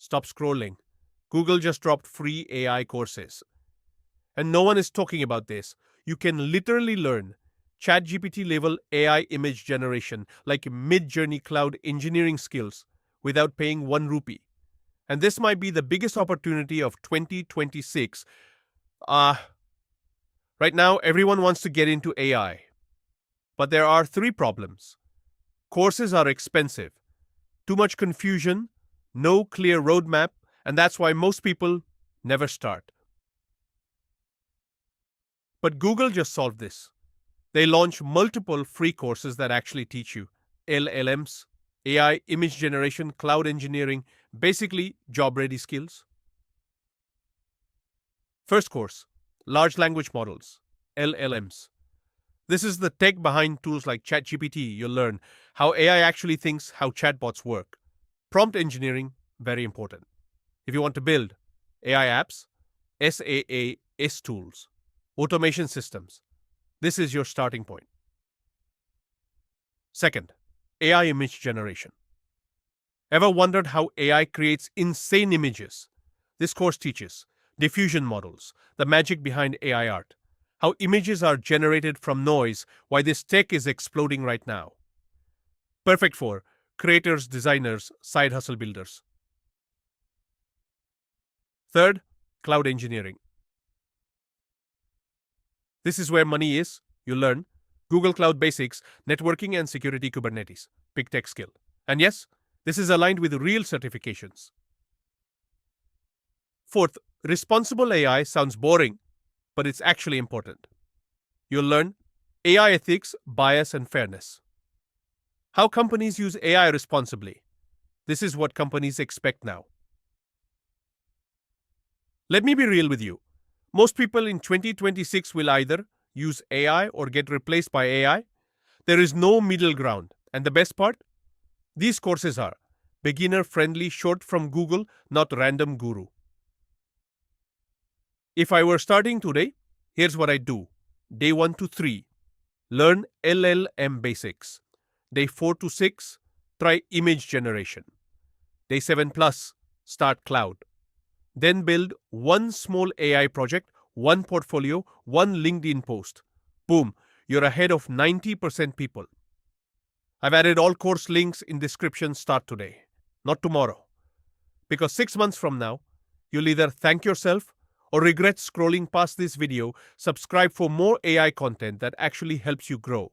Stop scrolling. Google just dropped free AI courses. And no one is talking about this. You can literally learn ChatGPT-level AI image generation, like mid-journey cloud engineering skills, without paying 1 rupee. And this might be the biggest opportunity of 2026. Right now, everyone wants to get into AI. But there are three problems. Courses are expensive, too much confusion, no clear roadmap, and that's why most people never start. But Google just solved this. They launched multiple free courses that actually teach you LLMs, AI image generation, cloud engineering, basically job ready skills. First course, large language models, LLMs. This is the tech behind tools like ChatGPT. You'll learn how AI actually thinks, how chatbots work. Prompt engineering, very important. If you want to build AI apps, SaaS tools, automation systems, this is your starting point. Second, AI image generation. Ever wondered how AI creates insane images? This course teaches diffusion models, the magic behind AI art, how images are generated from noise, why this tech is exploding right now. Perfect for creators, designers, side hustle builders. Third, cloud engineering. This is where money is. You learn Google Cloud Basics, networking and security Kubernetes, big tech skill. And yes, this is aligned with real certifications. Fourth, responsible AI sounds boring, but it's actually important. You'll learn AI ethics, bias, and fairness. How companies use AI responsibly. This is what companies expect now. Let me be real with you. Most people in 2026 will either use AI or get replaced by AI. There is no middle ground. And the best part? These courses are beginner friendly, short from Google, not random guru. If I were starting today, here's what I'd do. Day 1 to 3, learn LLM basics. Day 4 to 6, try image generation. Day 7 plus, start cloud. Then build one small AI project, one portfolio, one LinkedIn post. Boom, you're ahead of 90% people. I've added all course links in description. Start today, not tomorrow. Because 6 months from now, you'll either thank yourself or regret scrolling past this video. Subscribe for more AI content that actually helps you grow.